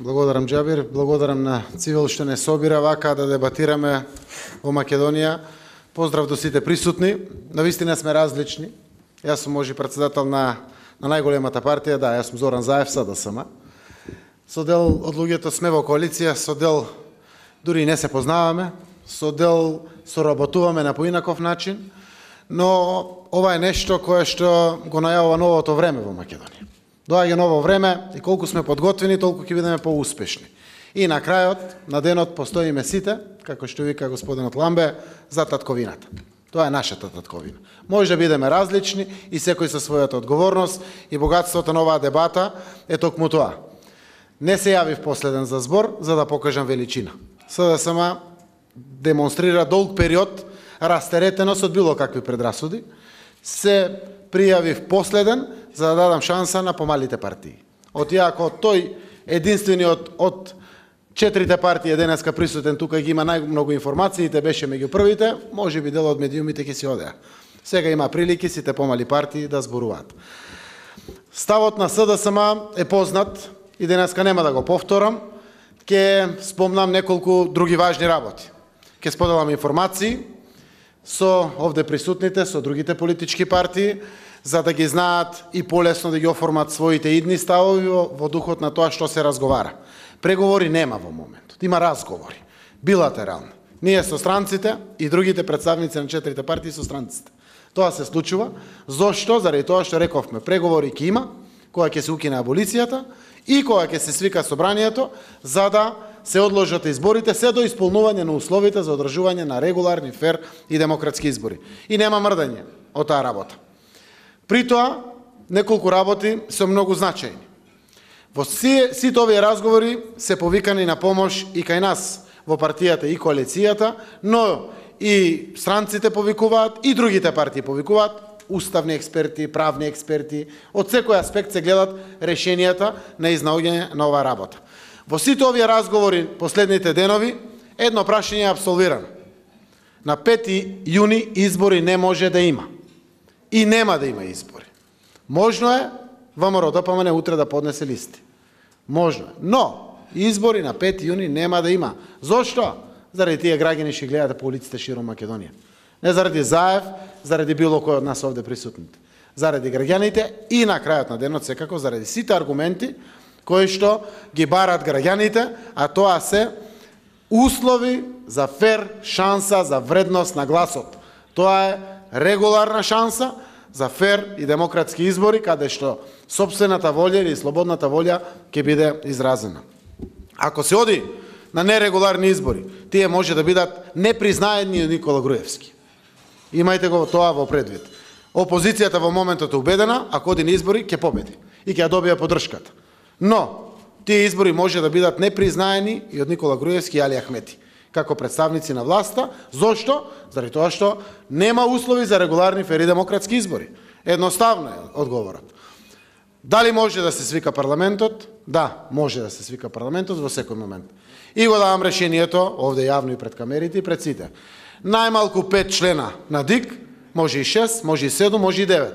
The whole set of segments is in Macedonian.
Благодарам, Џабир, благодарам на Цивил што не собира вака да дебатираме во Македонија. Поздрав до сите присутни. Навистина сме различни. Јас сум може председател на најголемата партија, да, јас сум Зоран Заев, СДСМ. Со дел од луѓето сме во коалиција, со дел дури и не се познаваме, со дел соработуваме на поинаков начин, но ова е нешто кое што го најавува новото време во Македонија. Доаѓа ново време и колку сме подготвени, толку ќе бидеме поуспешни. И на крајот, на денот, постоиме сите, како што вика господинот Ламбе, за татковината. Тоа е нашата татковина. Може да бидеме различни и секој со својата одговорност и богатството на оваа дебата е токму тоа. Не се јавив последен за збор, за да покажам величина. СДСМ демонстрира долг период растеретеност од било какви предрасуди. Се пријавив последен, за да дадам шанса на помалите партии. Иако тој единствениот од четирите партии денеска присутен тука ги има најмногу информациите, беше меѓу првите, може би дел од медиумите ќе си одеа. Сега има прилики сите помали партии да зборуваат. Ставот на СДСМ е познат и денеска нема да го повторам. Ќе спомнам неколку други важни работи. Ќе споделам информации со овде присутните, со другите политички партии, за да ги знаат и полесно да ги оформат своите идни ставови во духот на тоа што се разговара. Преговори нема во моментот, има разговори, билатерални. Ние со странците и другите представници на четирите партии со странците. Тоа се случува. Зошто? Заради тоа што рековме, преговори ќе има, кога ќе се укине аболицијата и кога ќе се свика собранието, за да се одложат изборите, се до исполнување на условите за одржување на регуларни, фер и демократски избори. И нема мрдање од таа работа. При тоа, неколку работи се многу значајни. Во сите овие разговори се повикани на помош и кај нас во партијата и коалицијата, но и странците повикуваат, и другите партии повикуваат, уставни експерти, правни експерти, од секој аспект се гледат решенијата на изнаоѓање на оваа работа. Во сите овие разговори последните денови, едно прашање е апсолвирано. На 5 јуни избори не може да има. И нема да има избори. Можно е ВМРО-ДПМН утре да поднесе листи. Можно е. Но избори на 5 јуни нема да има. Зошто? Заради тие граѓани што гледате по улиците широм Македонија. Не заради Заев, заради било кој од нас овде присутните. Заради граѓаните и на крајот на денот секако заради сите аргументи кои што ги барат граѓаните, а тоа се услови за фер шанса за вредност на гласот. Тоа е регуларна шанса за фер и демократски избори, каде што сопствената волја или слободната волја ќе биде изразена. Ако се оди на нерегуларни избори, тие може да бидат непризнаени од Никола Груевски. Имајте го тоа во предвид. Опозицијата во моментот е убедена, ако оди на избори, ќе победи и ќе ја добија поддршката. Но тие избори може да бидат непризнаени и од Никола Груевски и Али Ахмети како представници на власта. Зошто? Заради тоа што нема услови за регуларни фер и демократски избори. Едноставно е одговорот. Дали може да се свика парламентот? Да, може да се свика парламентот во секој момент. И го давам решението, овде јавно и пред камерите и пред сите. Најмалку 5 члена на ДИК, може и 6, може и 7, може и 9.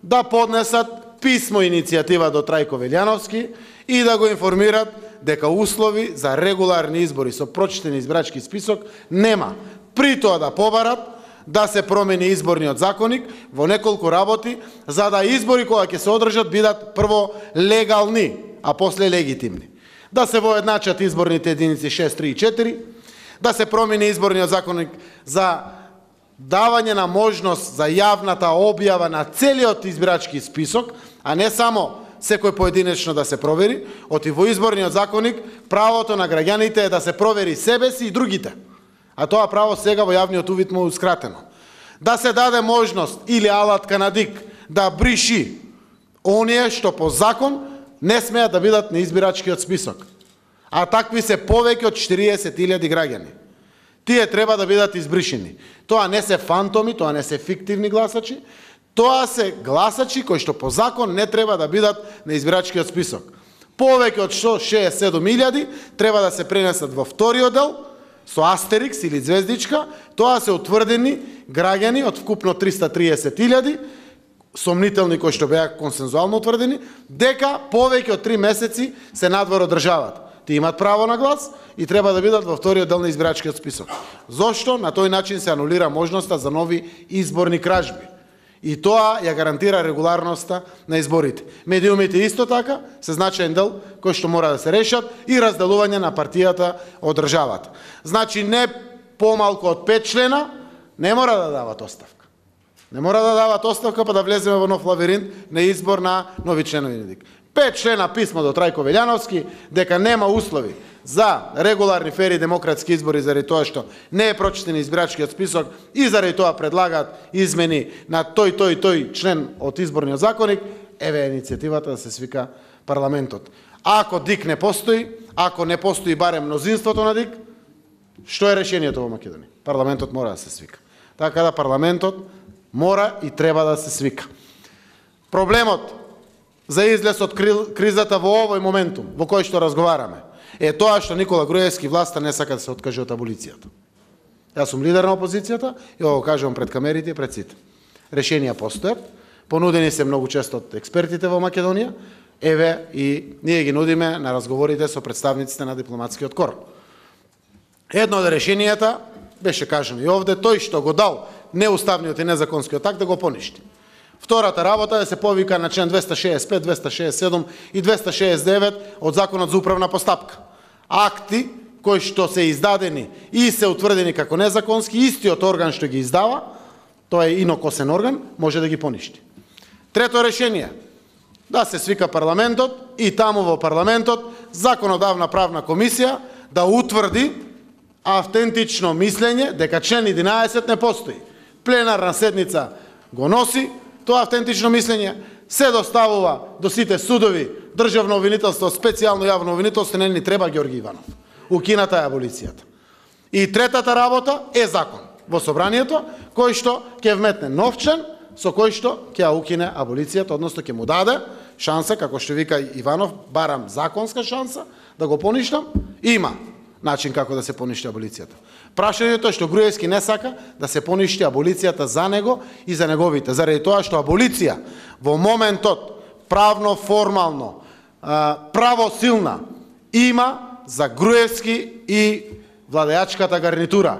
Да поднесат писмо иницијатива до Трајко Велјановски и да го информират дека услови за регуларни избори со прочитен избирачки список нема. При тоа да побарат да се промени изборниот законник во неколку работи, за да избори кога ќе се одржат бидат прво легални, а после легитимни. Да се воедначат изборните единици 6, 3 и 4, да се промени изборниот законник за давање на можност за јавната објава на целиот избирачки список, а не само секој поединечно да се провери. Оти во изборниот законник правото на граѓаните е да се провери себе си и другите. А тоа право сега во јавниот увид му еускратено. Да се даде можност или алатка на ДИК да бриши оние што по закон не смеат да бидат на избирачкиот список. А такви се повеќе од 40.000 граѓани. Тие треба да бидат избришени. Тоа не се фантоми, тоа не се фиктивни гласачи, тоа се гласачи кои што по закон не треба да бидат на избирачкиот список. Повеќе од 67.000 треба да се пренесат во вториот дел, со астерикс или звездичка, тоа се утврдени граѓани од вкупно 330.000, сомнителни кои што беа консензуално утврдени, дека повеќе од 3 месеци се надвор од државата. Ти имат право на глас и треба да бидат во вториот дел на избирачкиот список. Зошто? На тој начин се анулира можноста за нови изборни кражби. И тоа ја гарантира регуларноста на изборите. Медиумите исто така се значаен дел кој што мора да се решат и разделување на партијата од државата. Значи не помалку од 5 члена не мора да дават оставка. Не мора да дават оставка па да влеземе во нов лавиринт на избор на нови членови. 5 члена писмо до Трајко Велјановски дека нема услови за регуларни, фери, демократски избори заради тоа што не е прочитен избирачкиот список и заради тоа предлагаат измени на тој член од изборниот законник, еве иницијативата да се свика парламентот. Ако ДИК не постои, ако не постои барем мнозинството на ДИК, што е решението во Македонија? Парламентот мора да се свика. Така да парламентот мора и треба да се свика. Проблемот за излез од кризата во овој моментум, во кој што разговараме, е тоа што Никола Груевски власта не сака да се откаже од аболицијата. Јас сум лидер на опозицијата и ово кажувам пред камерите и пред сите. Решенија постојат, понудени се многу често од експертите во Македонија, еве и ние ги нудиме на разговорите со представниците на дипломатскиот кор. Едно од решенијата беше кажано и овде, тој што го дал неуставниот и незаконскиот акт да го поништи. Втората работа е да се повика на член 265, 267 и 269 од Законот за управна постапка. Акти кои што се издадени и се утврдени како незаконски, истиот орган што ги издава, тоа е инокосен орган, може да ги поништи. Трето решение, да се свика парламентот и таму во парламентот законодавна правна комисија да утврди автентично мислење дека член 11 не постои. Пленарна седница го носи тоа автентично мислење, се доставува до сите судови, државно обвинителство, специјално јавно обвинителство, не ни треба Ѓорги Иванов. Укината е аболицијата. И третата работа е закон во собранието, кој што ќе вметне нов член, со кој што ќе ја укине аболицијата, односно ќе му даде шанса, како што вика Иванов, барам законска шанса, да го поништам, има начин како да се поништи аболицијата. Прашањето е што Груевски не сака да се поништи аболицијата за него и за неговите, заради тоа што аболиција во моментот правно, формално, правосилна има за Груевски и владеачката гарнитура.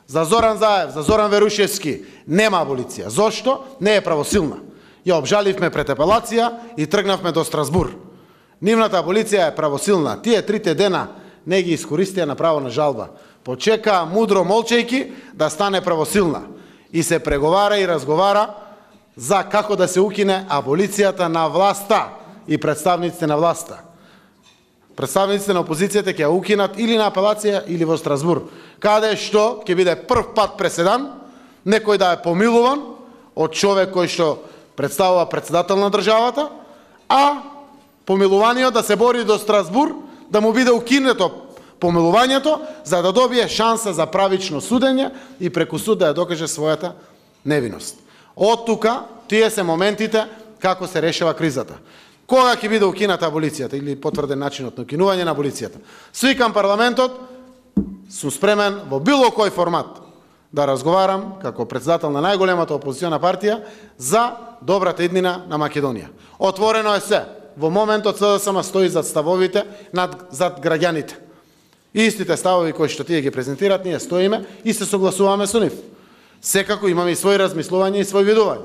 За Зоран Заев, за Зоран Верушевски нема аболиција. Зошто? Не е правосилна. Ја обжаливме пред апелација и тргнавме до Страсбур. Нивната аболиција е правосилна. Тие 3 дена не ги искористија на право на жалба. Почека мудро молчејки да стане правосилна. И се преговара и разговара за како да се укине аболицијата на власта и представниците на власта. Представниците на опозицијата ќе ја укинат или на апелација или во Страсбур, каде што ќе биде прв пат преседан некој да е помилуван од човек кој што представува председател на државата, а помилуваниот да се бори до Страсбур да му биде укинето помилувањето за да добие шанса за правично судење и преку суд да ја докаже својата невиност. Од тука тие се моментите како се решава кризата. Кога ќе биде укината аболицијата или потврден начинот на укинување на аболицијата? Свикам парламентот, сум спремен во било кој формат да разговарам како председател на најголемата опозициона партија за добрата иднина на Македонија. Отворено е се. Во моментот СДСМ стои зад ставовите зад граѓаните. Истите ставови кои што тие ги презентираат, ние стоиме и се согласуваме со нив. Секако имаме и своји размислувања и свој видување.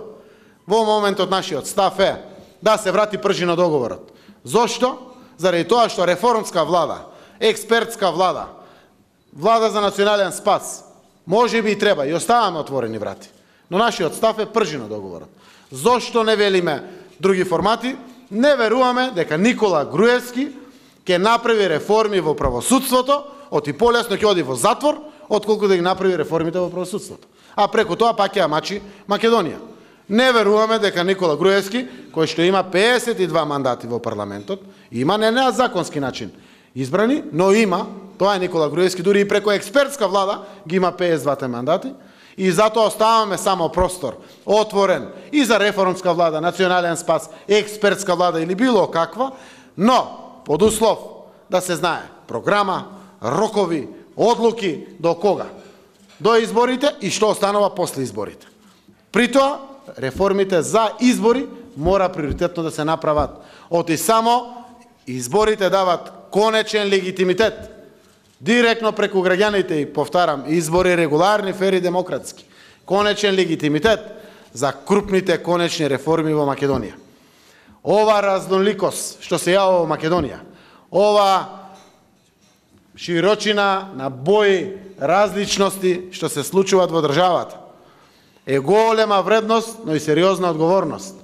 Во моментот нашиот став е да се врати пржино договорот. Зошто? Заради тоа што реформска влада, експертска влада, влада за национален спас, може би и треба, и оставаме отворени врати. Но нашиот став е пржино договорот. Зошто не велиме други формати? Не веруваме дека Никола Груевски ќе направи реформи во правосудството, оти полесно ќе оди во затвор, отколку да ги направи реформите во правосудството. А преку тоа пак ќе ја мачи Македонија. Не веруваме дека Никола Груевски, кој што има 52 мандати во парламентот, има не на законски начин избрани, но има, тоа е Никола Груевски, дури и преку експертска влада ги има 52 мандати, и затоа оставаме само простор отворен и за реформска влада, национален спас, експертска влада или било каква, но под услов да се знае програма, рокови, одлуки до кога? До изборите и што останува после изборите. При тоа реформите за избори мора приоритетно да се направат. Оти само изборите дават конечен легитимитет директно преку граѓаните, и повтарам, избори регуларни, фери, демократски. Конечен легитимитет за крупните конечни реформи во Македонија. Ова разноликост што се јава во Македонија, ова широчина на бои, различности што се случуваат во државата, е голема вредност, но и сериозна одговорност.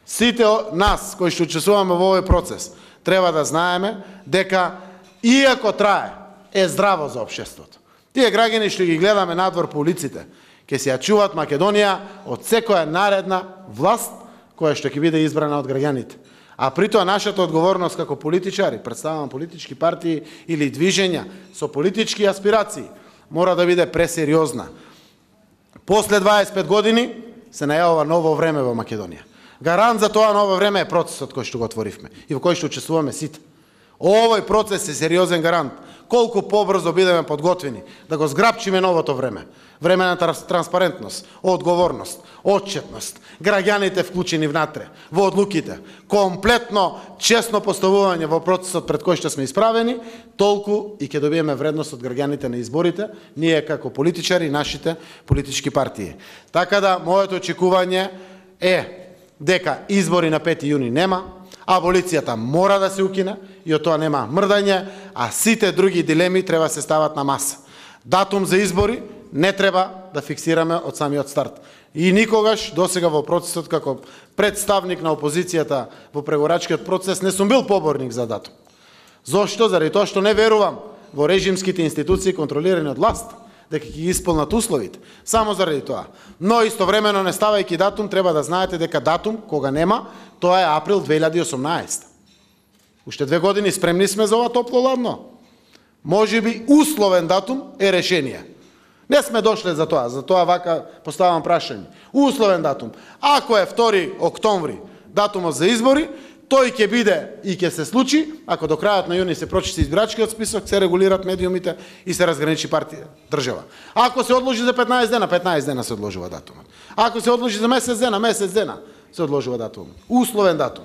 Сите нас кои што учествуваме во овој процес треба да знаеме дека иако трае, е здраво за општеството. Тие граѓани што ги гледаме надвор по улиците, ќе се ја чуваат Македонија од секоја наредна власт која што ќе биде избрана од граѓаните. А притоа нашата одговорност како политичари, представувам политички партии или движења со политички аспирации, мора да биде пресериозна. После 25 години се најавува ново време во Македонија. Гарант за тоа ново време е процесот кој што го отворивме и во кој што учествуваме сите. Овој процес е сериозен гарант. Колку побрзо бидеме подготвени да го зграпчиме новото време. Време на транспарентност, одговорност, отчетност, граѓаните вклучени внатре, во одлуките, комплетно честно поставување во процесот пред кој што сме исправени, толку и ќе добиеме вредност од граѓаните на изборите, ние како политичари и нашите политички партии. Така да, моето очекување е дека избори на 5 јуни нема, аболицијата мора да се укине и од тоа нема мрдање, а сите други дилеми треба се стават на маса. Датум за избори не треба да фиксираме од самиот старт. И никогаш досега во процесот како представник на опозицијата во преговорачкиот процес не сум бил поборник за датум. Зошто? Заради тоа што не верувам во режимските институции контролирани од власт, дека ќе ги исполнат условите. Само заради тоа. Но истовремено не ставајќи датум, треба да знаете дека датум, кога нема, тоа е април 2018. Уште 2 години спремни сме за ова топло-ладно. Можеби условен датум е решение. Не сме дошле за тоа вака поставам прашање. Условен датум. Ако е 2 октомври датумот за избори, тој ќе биде и ќе се случи, ако до крајот на јуни се прочисти избирачкиот список, се регулират медиумите и се разграничи партија, држава. Ако се одложи за 15 дена, 15 дена се одложува датумот. Ако се одложи за месец дена се одложува датумот. Условен датум.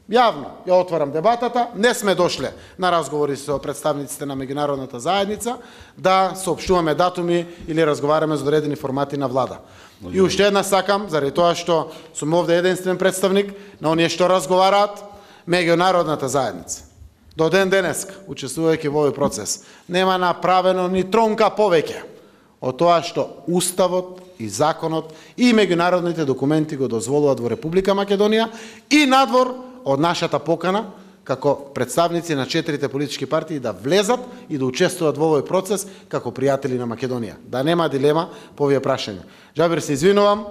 Јавно ја отварам дебатата, не сме дошле на разговори со представниците на меѓународната заедница да соопштуваме датуми или разговараме за одредени формати на влада. И уште една сакам, заради тоа што сум овде единствен представник на оние што разговараат, меѓународната заедница. До ден денеска, учествувајќи во овој процес, нема направено ни тронка повеќе од тоа што Уставот и законот и меѓународните документи го дозволуваат во Република Македонија и надвор од нашата покана како представници на 4 политички партии да влезат и да учествуваат во овој процес како пријатели на Македонија. Да нема дилема по овие прашања. Џабир, се извинувам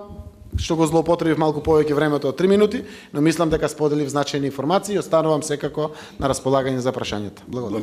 што го злоупотребив малку повеќе времето од 3 минути, но мислам дека споделив значајни информации и останувам секако на располагање за прашањата. Благодарам.